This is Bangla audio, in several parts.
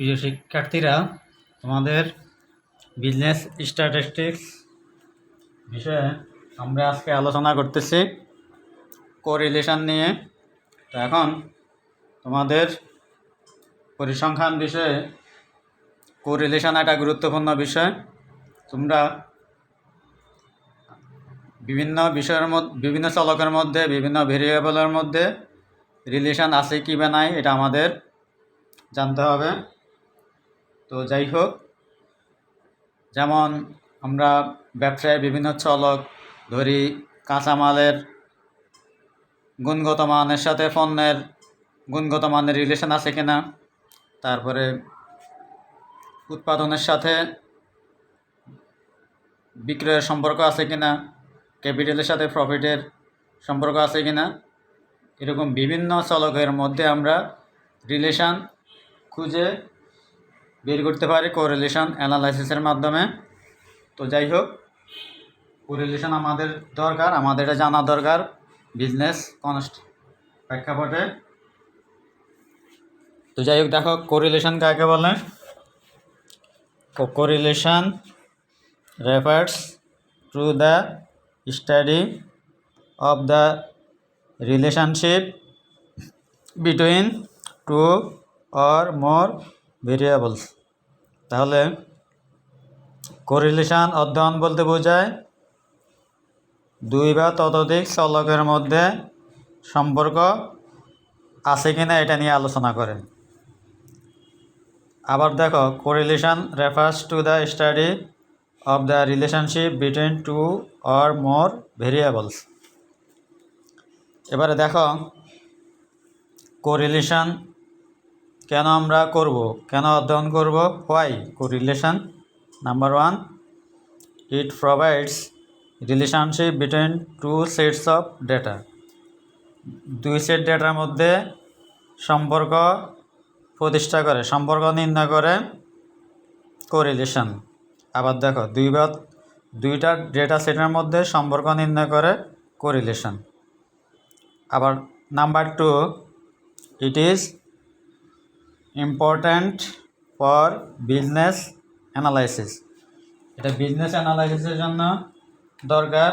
প্রিয় শিক্ষার্থীরা, তোমাদের বিজনেস স্ট্যাটিস্টিক্স বিষয়ে আমরা আজকে আলোচনা করতেছি কোরিলেশন নিয়ে। তো এখন তোমাদের পরিসংখ্যান বিষয়ে কোরিলেশন একটা গুরুত্বপূর্ণ বিষয়। তোমরা বিভিন্ন বিষয়ের মধ্যে, বিভিন্ন চলকের মধ্যে, বিভিন্ন ভেরিয়েবলের মধ্যে রিলেশন আছে কি বা নাই এটা আমাদের জানতে হবে। তো যাই হোক, যেমন আমরা ব্যবসায় বিভিন্ন চলক ধরি, কাঁচামালের গুণগত মানের সাথে পণ্যের গুণগত মানের রিলেশন আছে কিনা, তারপরে উৎপাদনের সাথে বিক্রয়ের সম্পর্ক আছে কিনা, ক্যাপিটালের সাথে প্রফিটের সম্পর্ক আছে কিনা, এরকম বিভিন্ন চলকের মধ্যে আমরা রিলেশন খুঁজে বের করতে পারি কোরিলেশন অ্যানালাইসিসের মাধ্যমে। তো যাই হোক, কোরিলেশন আমাদের দরকার, আমাদের এটা জানা দরকার বিজনেস প্রেক্ষাপটে। তো যাই হোক, দেখো কোরিলেশন কাকে বলে। Correlation refers to the study of the relationship between two or more variables। তাহলে কোরিলেশন অধ্যয়ন বলতে বোঝায় দুই বা ততোধিক চলকের মধ্যে সম্পর্ক আছে কিনা এটা নিয়ে আলোচনা করে। আবার দেখো, correlation refers to the study of the relationship between two or more variables. এবারে দেখো, কোরিলেশন কেন আমরা করব, কেন অধ্যয়ন করব, why correlation. Number one, it provides relationship between two sets of data. দুই সেট ডেটার মধ্যে সম্পর্ক প্রতিষ্ঠা করে, সম্পর্ক নির্ণয় করে কোরিলেশন। আবার দেখো, দুইটা ডেটা সেটের মধ্যে সম্পর্ক নির্ণয় করে কোরিলেশন। আবার number two, it is important for business analysis. এটা বিজনেস অ্যানালাইসিসের জন্য দরকার।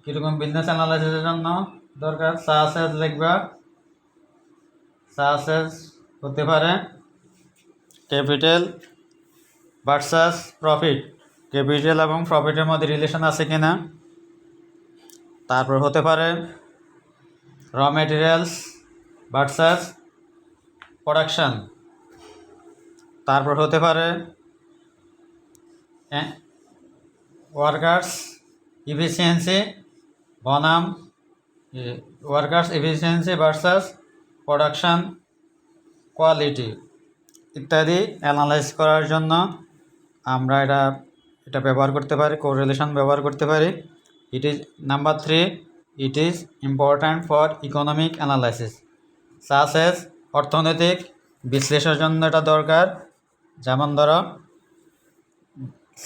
কীরকম বিজনেস অ্যানালাইসিসের জন্য দরকার? সাসেস লিখবা, সাসেস হতে পারে ক্যাপিটাল ভার্সাস প্রফিট, ক্যাপিটাল এবং প্রফিটের মধ্যে রিলেশন আছে কিনা। তারপর হতে পারে র মেটেরিয়ালস ভার্সাস প্রোডাকশান। তারপর হতে পারে ওয়ার্কার্স এফিসিয়েন্সি বনাম workers efficiency versus production quality ইত্যাদি অ্যানালাইজ করার জন্য আমরা এটা ব্যবহার করতে পারি, কোরিলেশন ব্যবহার করতে পারি। It is number three, it is important for economic analysis, such as অর্থনৈতিক বিশ্লেষণের জন্য এটা দরকার। যেমন ধরো,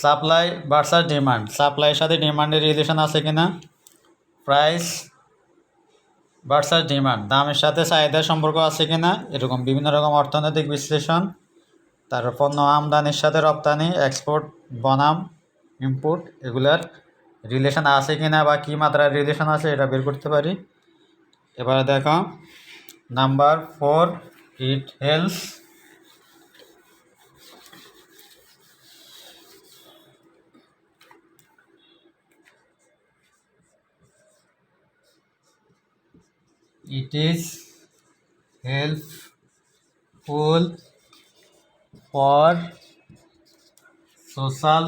সাপ্লাই ভার্সাস ডিমান্ড, সাপ্লাইয়ের সাথে ডিমান্ডের রিলেশন আছে কিনা। প্রাইস ভার্সাস ডিমান্ড, দামের সাথে চাহিদার সম্পর্ক আছে কিনা। এরকম বিভিন্ন রকম অর্থনৈতিক বিশ্লেষণ। তারপর পণ্য আমদানির সাথে রপ্তানি, এক্সপোর্ট বনাম ইম্পোর্ট, এগুলার রিলেশন আছে কিনা বা কী মাত্রার রিলেশন আছে এটা বের করতে পারি। এবারে দেখো, number four, it helps it is helpful for social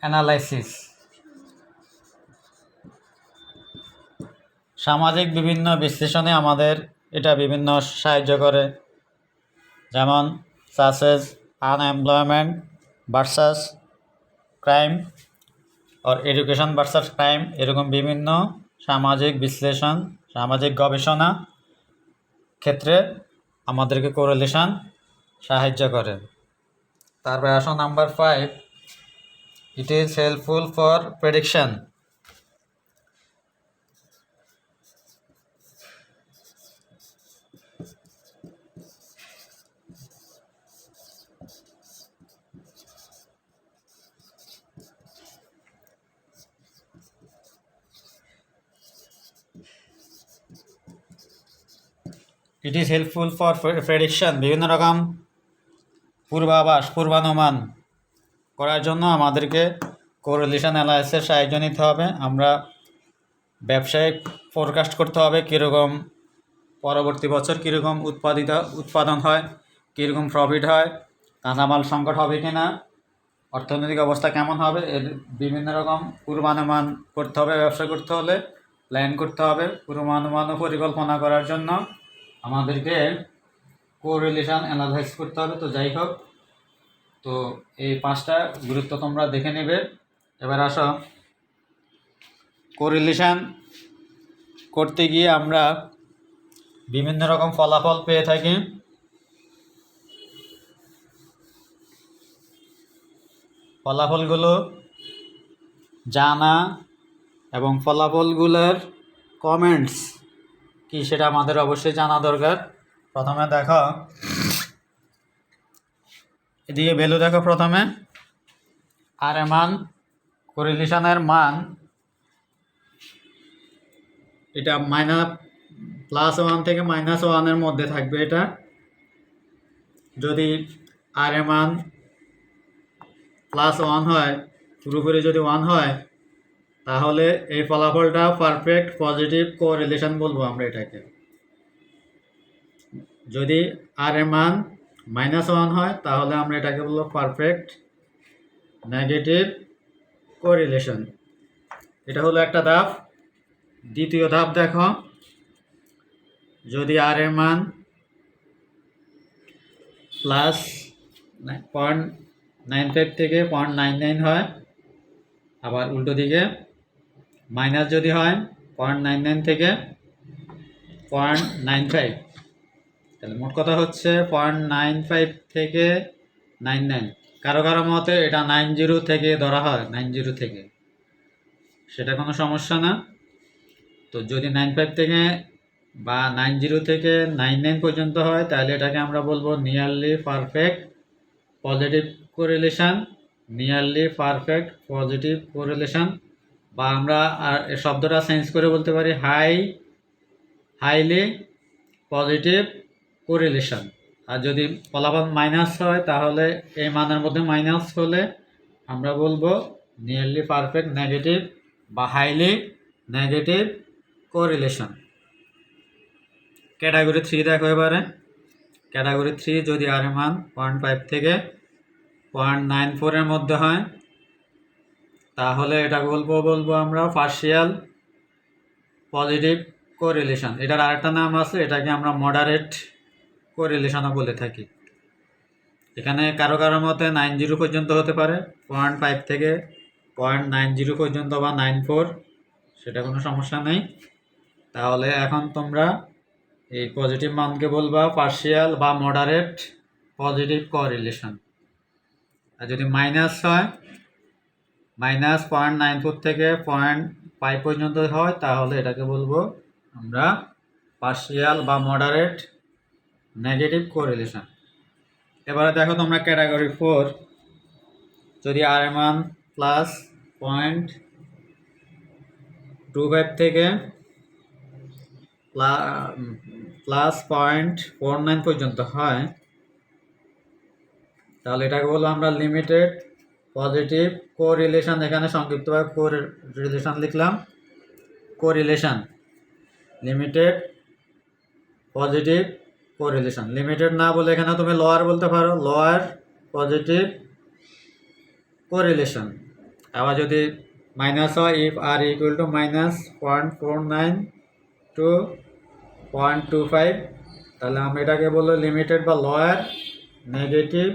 analysis। সামাজিক বিভিন্ন বিশ্লেষণে আমাদের এটা বিভিন্ন সাহায্য করে। যেমন সাসেস আনএমপ্লয়মেন্ট ভার্সাস ক্রাইম আর এডুকেশন ভার্সাস ক্রাইম, এরকম বিভিন্ন সামাজিক বিশ্লেষণ, সামাজিক গবেষণা ক্ষেত্রে আমাদেরকে কোরিলেশন সাহায্য করে। তারপরে আসো number five, it is helpful for prediction. It is helpful for prediction, বিভিন্ন রকম পূর্বাভাস পূর্বানুমান করার জন্য আমাদেরকে কোরিলেশন অ্যানালাইসিসের সাহায্য নিতে হবে। আমরা ব্যবসায়িক ফোরকাস্ট করতে হবে কীরকম পরবর্তী বছর কীরকম উৎপাদন হয়, কীরকম প্রফিট হয়, কাঁচামাল সংকট হবে কি না, অর্থনৈতিক অবস্থা কেমন হবে, এর বিভিন্ন রকম পূর্বানুমান করতে হবে। ব্যবসা করতে হলে প্ল্যান করতে হবে। পূর্বানুমান ও পরিকল্পনা করার জন্য আমাদেরকে কোরিলেশন অ্যানালাইসিস করতে হবে। তো যাই হোক, তো এই 5টা গুরুত্ব তোমরা দেখে নেবে। এবার আসো, কোরিলেশন করতে গিয়ে আমরা বিভিন্ন রকম ফলাফল পেয়ে থাকি। ফলাফলগুলো জানা এবং ফলাফলগুলোর কমেন্টস কি সেটা আমাদের অবশ্যই জানা দরকার। প্রথমে দেখো, এদিকে ভ্যালু দেখো। প্রথমে আর এ মান, কোরিলেশনের মান, এটা +1 থেকে -1 মধ্যে থাকবে। এটা যদি আর এ মান +1 হয়, পুরোপুরি যদি 1 হয়, তাহলে এই ফলাফলটা পারফেক্ট পজিটিভ কোরিলেশন বলবো আমরা এটাকে। যদি আর এ মান -1 হয়, তাহলে আমরা এটাকে বলবো পারফেক্ট নেগেটিভ কোরিলেশন। এটা হলো একটা ধাপ। দ্বিতীয় ধাপ দেখো, যদি আর এর মান +0.95 থেকে 0.99 হয়, আবার উল্টো দিকে মাইনাস যদি হয় 0.99 থেকে 0.95, তাহলে মোট কথা হচ্ছে 0.95 থেকে 99। কারো কারো মতে এটা 90 থেকে ধরা হয়, 90 থেকে, সেটা কোনো সমস্যা না। তো যদি 95 থেকে বা 90 থেকে 99 পর্যন্ত হয়, তাহলে এটাকে আমরা বলবো nearly perfect positive correlation, nearly perfect positive correlation, বা আমরা এই শব্দটা চেঞ্জ করে বলতে পারি হাইলি পজিটিভ কোরিলেশন। আর যদি ফলাফল মাইনাস হয়, তাহলে এই মানের মধ্যে মাইনাস হলে আমরা বলবো নিয়ারলি পারফেক্ট নেগেটিভ বা হাইলি নেগেটিভ কোরিলেশন। ক্যাটাগরি 3 দেখো এবারে। ক্যাটাগরি 3, যদি আর এর মান 0.5 থেকে 0.94 এর মধ্যে হয়, তাহলে এটা বলবো আমরা পার্শিয়াল পজিটিভ কোরিলেশন। এটার আরেকটা নাম আছে, এটাকে আমরা মডারেট কোরিলেশনও বলে থাকি। এখানে কারো কারো মতে 90 পর্যন্ত হতে পারে, 0.5 থেকে 0.90 পর্যন্ত বা 94, সেটা কোনো সমস্যা নেই। তাহলে এখন তোমরা এই পজিটিভ মানকে বলবা পার্শিয়াল বা মডারেট পজিটিভ কোরিলেশন। আর যদি মাইনাস হয়, -0.94 থেকে 0.5 পর্যন্ত হয়, তাহলে এটাকে বলবো আমরা পার্শিয়াল বা মডারেট নেগেটিভ কোরিলেশন। এবারে দেখো তোমরা ক্যাটাগরি 4, যদি আর এর মান +0.25 থেকে +0.49 পর্যন্ত হয়, তাহলে এটাকে বলবো আমরা লিমিটেড পজিটিভ কোরিলেশন। এখানে সংক্ষিপ্তভাবে কোরিলেশন লিখলাম, correlation, limited positive correlation. Limited না বলে এখানে তুমি লোয়ার বলতে পারো, লোয়ার পজিটিভ কোরিলেশন। আবার যদি মাইনাস হয়, if r equal to -0.49 to 0.25, তাহলে আমরা এটাকে বলবো লিমিটেড বা লোয়ার নেগেটিভ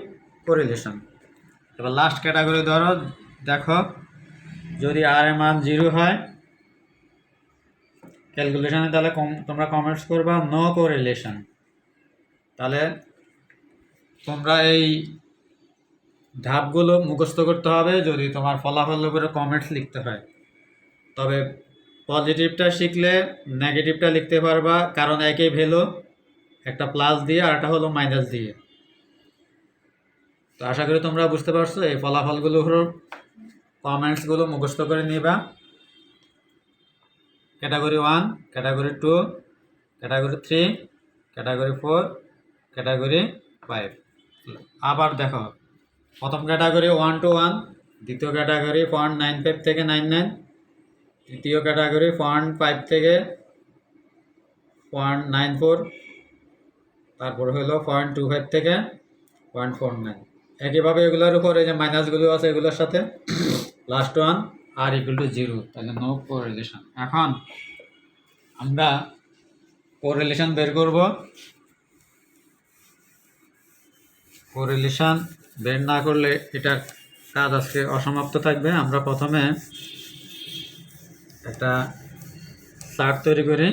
কোরিলেশন। এবার লাস্ট ক্যাটাগরি ধরো, দেখো, যদি আর এর মান 0 হয় ক্যালকুলেশনে, তাহলে তোমরা কমেন্টস করবা নো কোরিলেশন। তাহলে তোমরা এই ধাপগুলো মুখস্থ করতে হবে যদি তোমার ফলাফলের উপরে কমেন্টস লিখতে হয়। তবে পজিটিভটা শিখলে নেগেটিভটা লিখতে পারবা, কারণ একই ভ্যালু, একটা প্লাস দিয়ে আর একটা হলো মাইনাস দিয়ে। তো আশা করি তোমরা বুঝতে পারছো। এই ফলাফলগুলোর কমেন্টসগুলো মুখস্থ করে নিবা। Category 1, category 2, category 3, category 4, category 5। আবার দেখো, প্রথম ক্যাটাগরি 1 to 1, দ্বিতীয় ক্যাটাগরি 0.95 থেকে 99, তৃতীয় ক্যাটাগরি 0.5 থেকে 0.94, তারপর হলো 0.25 থেকে 0.49। একইভাবে এগুলোর উপরে যে মাইনাসগুলো আছে এগুলোর সাথে last one r equal to 0, তাহলে নো কোরিলেশন। এখন আমরা কোরিলেশন বের করব। কোরিলেশন বের না করলে এটার কাজ আজকে অসমাপ্ত থাকবে। আমরা প্রথমে একটা চার্ট তৈরি করি।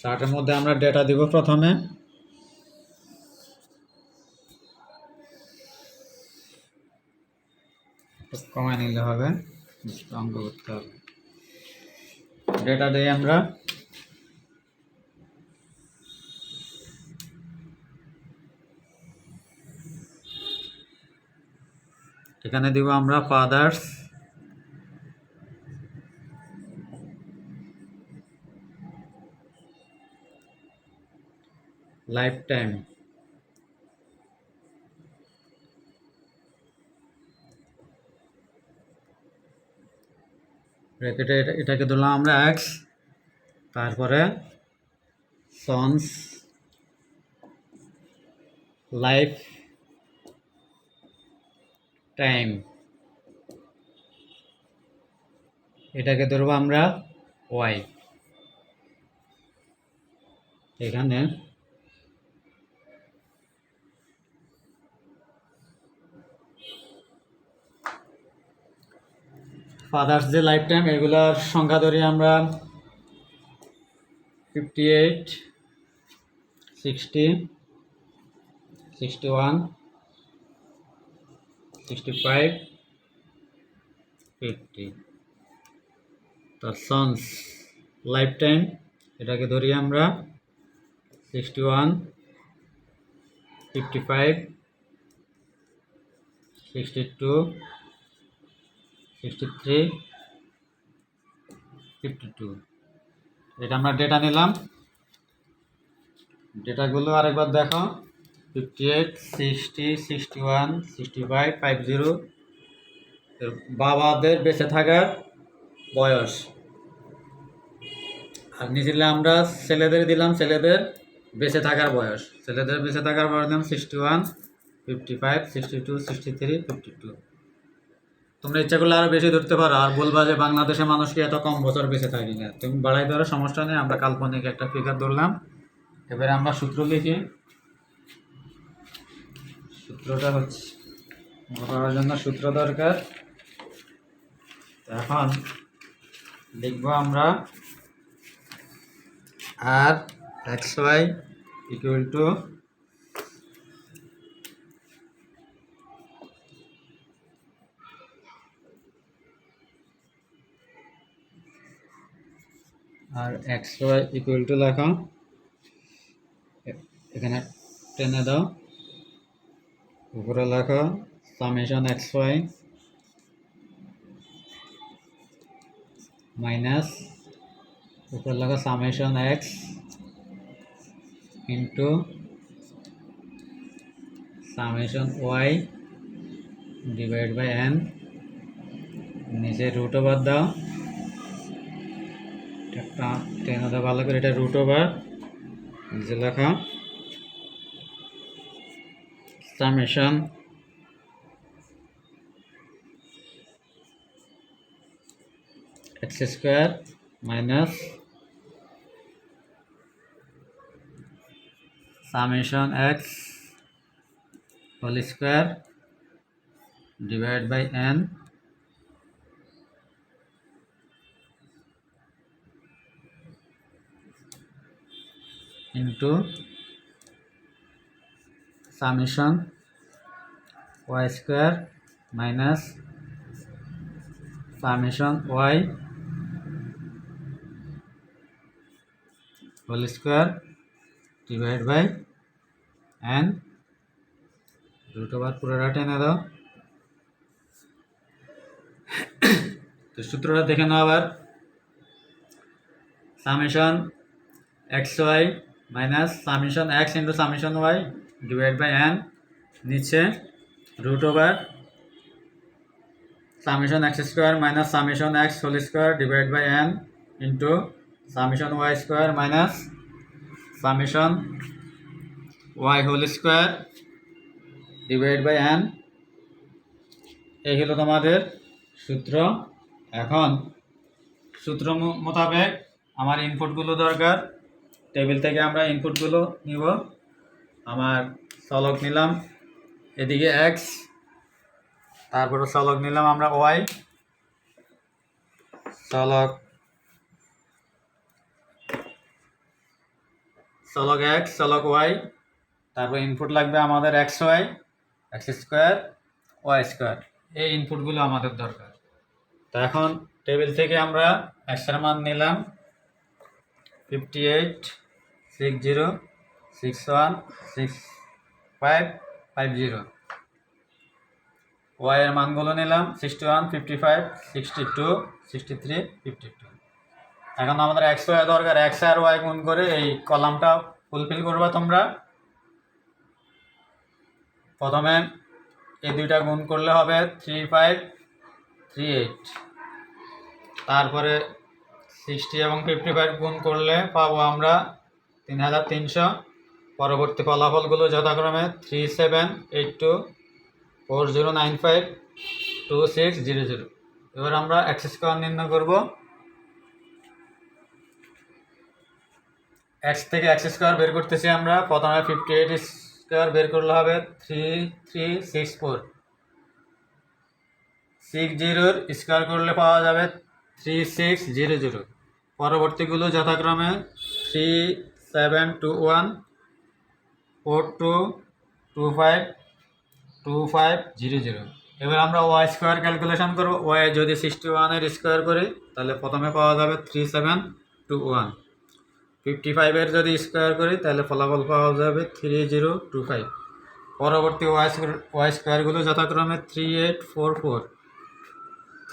চার্টের মধ্যে আমরা ডেটা দিব। প্রথমে কমায় নিলে হবে, অঙ্ক করতে হবে। ডেটা দিই আমরা। এখানে দিব আমরা ফাদার্স, লাইফ টাইম, ব্র্যাকেটে এটাকে ধরলাম আমরা এক্স, তারপরে সন্স লাইফ টাইম, এটাকে ধরবো আমরা ওয়াই। এখানে ফাদার্স যে লাইফ টাইম, এগুলার সংখ্যা ধরি আমরা 58, 60, 61, 65, 50। তার সন্স লাইফ টাইম, এটাকে ধরি আমরা 61, 55, 62, 63, 52। এটা আমরা ডেটা নিলাম। ডেটাগুলো আরেকবার দেখো, 58, 60, 61, 65, 50 বাবাদের বেঁচে থাকার বয়স। আর নিচে আমরা ছেলেদের দিলাম ছেলেদের বেঁচে থাকার বয়স। ছেলেদের বেঁচে থাকার বয়স দিলাম 61, 55, 62, 63, 52। তোমরা ইচ্ছা করলে আরো বেশি ধরতে পারো আর বলবা যে বাংলাদেশের মানুষ কি এত কম বছর বেঁচে থাকি না। তুমি বাড়াই ধরো, সমস্যা নেই। আমরা কাল্পনিক একটা ফিগার ধরলাম। এবারে আমরা সূত্র লিখি। সূত্রটা হচ্ছে, করার জন্য সূত্র দরকার। এখন লিখবো আমরা r x y equal to r x y equal to লেখো, এখানে টেনে দাও, উপরে লেখো সামেশন এক্স ওয়াই মাইনাস, উপরে লেখো summation x into summation y divide by n, নিচে রুট ওভার দাও, একটা টেনে দাও ভালো করে, এটা রুট ওভার, নিচে লেখা summation x square minus summation x whole square divide by n into summation y square minus summation y whole square divide by n, root over পুরোটা টেনে দাও। তো সূত্রটা দেখে নাও আবার। Summation x y minus summation x into summation y divide by n, নিচে root over summation x square minus summation x whole square divide by n into summation y square minus summation y whole square divide by n. এই হলো তোমাদের সূত্র। এখন সূত্র মোতাবেক আমার ইনপুটগুলো দরকার, টেবিল থেকে আমরা ইনপুটগুলো নিব। আমার চলক নিলাম এদিকে এক্স, তারপরে চলক নিলাম আমরা ওয়াই, চলক এক্স চলক ওয়াই, তারপর ইনপুট লাগবে আমাদের x y, x square y square. এই ইনপুটগুলো আমাদের দরকার। তো এখন টেবিল থেকে আমরা এক্সের মান নিলাম 5860616550, ওয়াই এর মানগুলো নিলাম 61 55 62 63 52। এখন আমাদের এক্স ওয়াই দরকার, এক্স আর ওয়াই গুণ করে এই কলামটা ফুলফিল করবা তোমরা। প্রথমে এই দুইটা গুণ করলে হবে 3538, তারপরে 60 এবং 55 গুণ করলে পাবো আমরা 3300। পরবর্তী ফলাফলগুলো যথাক্রমে 3782 4095 2600। এবার আমরা এক্স স্কোয়ার নির্ণয় করব। এক্স থেকে এক্স স্কোয়ার বের করতেছি আমরা। প্রথমে 58 স্কোয়ার বের করলে হবে 3364, 60 স্কোয়ার করলে পাওয়া যাবে 3600। পরবর্তীগুলো যথাক্রমে 3721 4225 2500। এবার আমরা ওয়াই স্কোয়ার ক্যালকুলেশন করব। ওয়াই যদি 61 স্কোয়ার করি তাহলে প্রথমে পাওয়া যাবে 3721, 55 যদি স্কোয়ার করি তাহলে ফলাফল পাওয়া যাবে 3025। পরবর্তী ওয়াই স্কোয়ারগুলো যথাক্রমে 3844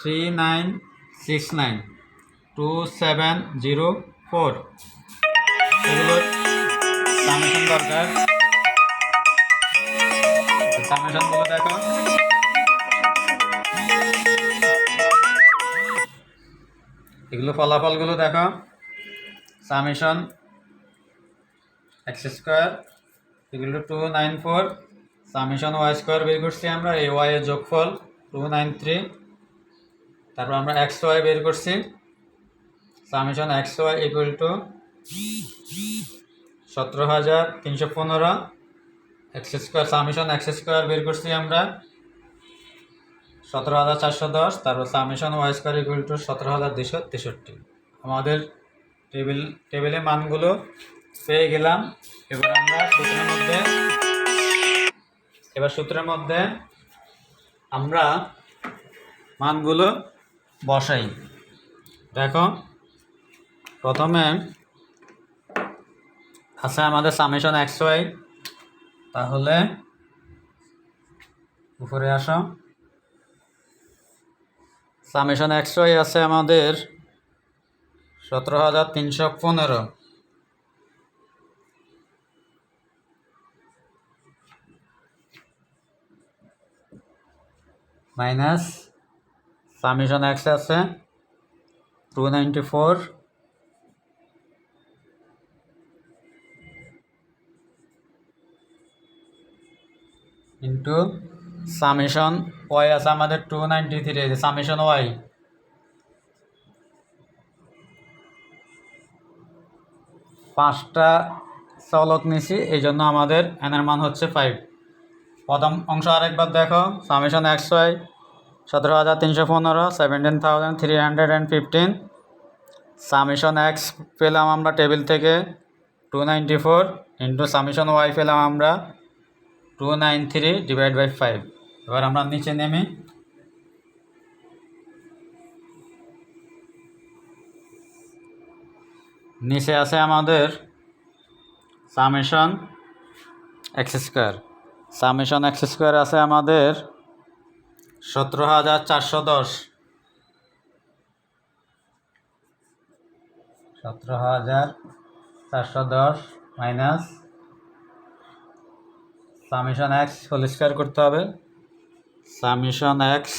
3969 2704। এগুলোর সামেশন দরকার, সামেশনগুলো দেখো। এগুলো ফলাফলগুলো দেখো। সামেশন এক্স স্কোয়ার এগুলো 294, সামেশন ওয়াই স্কোয়ার বের করছি আমরা, এই ওয়াই এর যোগফল 293। তারপর আমরা এক্স ওয়াই বের করছি, summation x y equal to 17315। X square summation x square বের করছি আমরা 17410। তারপর summation y square equal to 17263। আমাদের টেবিলে মানগুলো পেয়ে গেলাম। এবার আমরা সূত্রের মধ্যে আমরা মানগুলো বসাই। দেখো প্রথমে আছে আমাদের সামেশন এক্স ওয়াই, তাহলে উপরে আসো। সামেশন এক্স ওয়াই আছে আমাদের 17315 মাইনাস সামেশন এক্স আছে 294 ইন্টু সামেশন ওয়াই আছে আমাদের 293, সামেশন ওয়াই পাঁচটা চলক নিছি, এই জন্য আমাদের এনের মান হচ্ছে 5। প্রথম অংশ আরেকবার দেখো। Summation x y 17315 17315। Summation x পেলাম আমরা টেবিল থেকে 294 ইন্টু সামেশন ওয়াই পেলাম আমরা 293 ডিভাইড বাই 5। এবার আমরা নিচে নেমে নিচে আছে আমাদের summation x square. Summation x square আছে আমাদের 17410, 17410 minus summation x whole square করতে হবে। সামেশন এক্স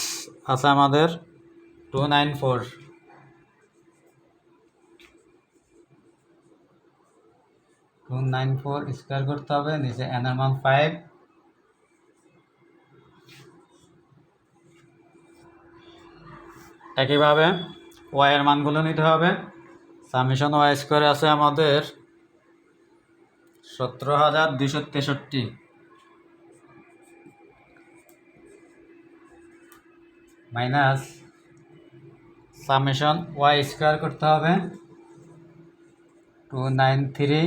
আছে আমাদের 294, স্কোয়ার করতে হবে, নিচে এন এর মান 5। একইভাবে ওয়াই এর মানগুলো নিতে হবে। সামেশন ওয়াই স্কোয়ার আছে আমাদের 17,263 মাইনাস সামেশন ওয়াই স্কোয়ার করতে হবে 293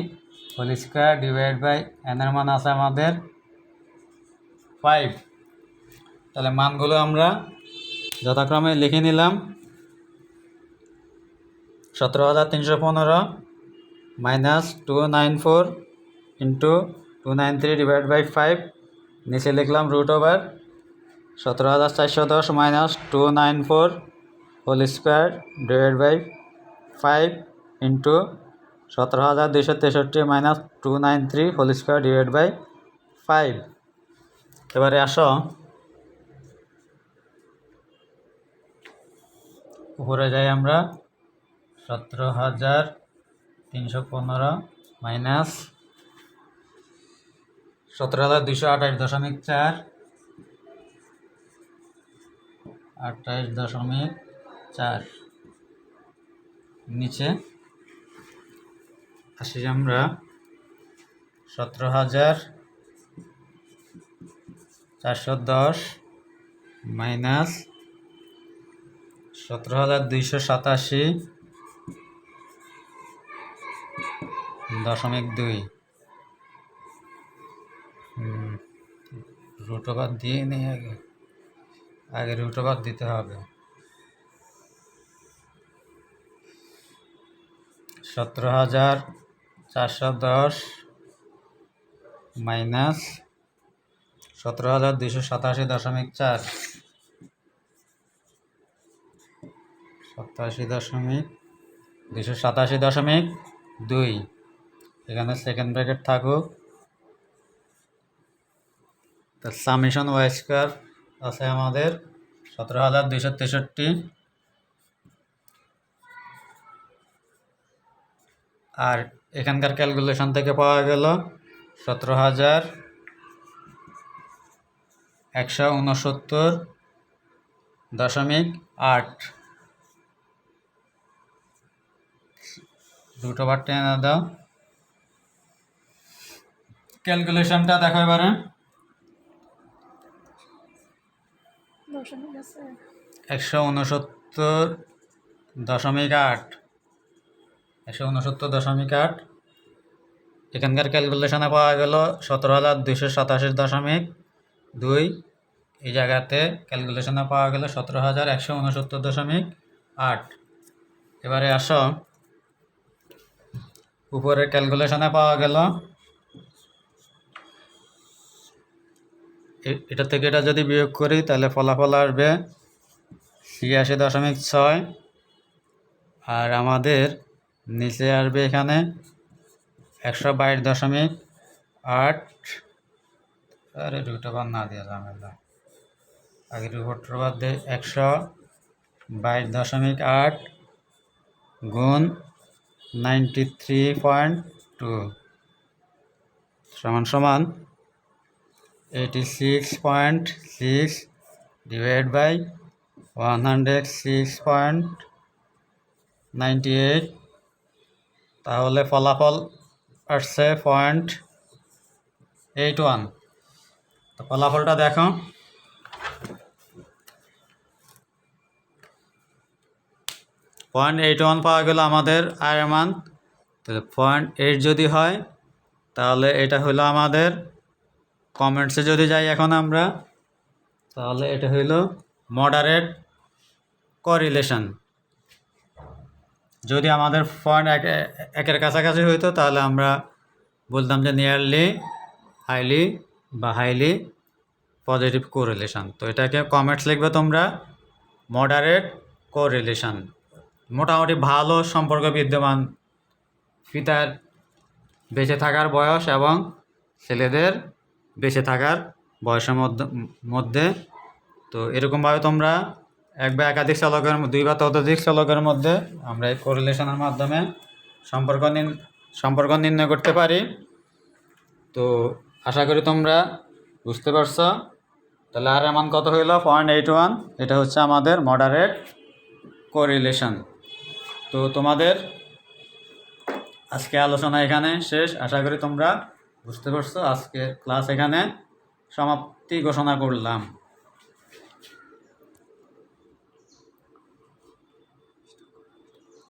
whole square divide by n এর মান আছে আমাদের 5। তাহলে মানগুলো আমরা যথাক্রমে লিখে নিলাম। 17,315 মাইনাস 294 ইন্টু 293 ডিভাইড বাই 5, নিচে লিখলাম root over 17,410 minus 294 whole square divide by 5 into 17,263 minus 293 whole square divide by 5। এবারে আসো উপরে যাই আমরা। 17,315 মাইনাস 17,228.4, 28.4 নিচে আসি আমরা 17,410 মাইনাস 17,287.2 রুট ওভার দিয়ে নেই, আগে রুট ওভার দিতে হবে। 17,410 মাইনাস 17,287.4, 287.2, এখানে সেকেন্ড ব্র্যাকেট থাকুক। তার সামেশন ওয়াই স্কোয়ার আছে আমাদের 17,263 আর এখানকার ক্যালকুলেশন থেকে পাওয়া গেল 17,169.8। রুট ওভার টেনে দাও। ক্যালকুলেশনটা দেখো এবারে। 169.8, 169.8 এখানকার ক্যালকুলেশনে পাওয়া গেল 17,287.2, এই জায়গাতে ক্যালকুলেশনে পাওয়া গেল 17,169.8। এবারে আসো উপরে ক্যালকুলেশনে পাওয়া গেল, এটা থেকে এটা যদি বিয়োগ করি তাহলে ফলাফল আসবে 86.6, আর আমাদের নিচে আসবে এখানে 122.8। আরে রুট ওভার না দিয়ে ঝামেলা, আগে রুট ওভার দিয়ে 122.8 গুণ 93.2 সমান সমান 86.6 ডিভাইড বাই 106.98, তাহলে ফলাফল আসছে 0.81। তো ফলাফলটা দেখো, 0.81 পাওয়া গেল আমাদের আয়ের মান। তাহলে 0.8 যদি হয় তাহলে এটা হলো আমাদের কমেন্টসে যদি যাই এখন আমরা, তাহলে এটা হইল মডারেট কোরিলেশন। যদি আমাদের 0.1 কাছাকাছি হইতো তাহলে আমরা বলতাম যে নিয়ারলি, হাইলি বা হাইলি পজিটিভ কোরিলেশন। তো এটাকে কমেন্টস লিখবে তোমরা মডারেট কোরিলেশন, মোটামুটি ভালো সম্পর্ক বিদ্যমান ফিতার বেঁচে থাকার বয়স এবং ছেলেদের বেঁচে থাকার বয়সের মধ্যে। তো এরকমভাবে তোমরা এক বা একাধিক চলকের দুই বা ততোধিক চলকের মধ্যে আমরা এই কোরিলেশনের মাধ্যমে সম্পর্ক নির্ণয় করতে পারি। তো আশা করি তোমরা বুঝতে পারছো। তাহলে আর এর মান কত হইল? 0.81। এটা হচ্ছে আমাদের মডারেট কোরিলেশন। তো তোমাদের আজকে আলোচনা এখানে শেষ। আশা করি তোমরা বুঝতে পারছো। আজকে ক্লাস এখানে সমাপ্তি ঘোষণা করলাম।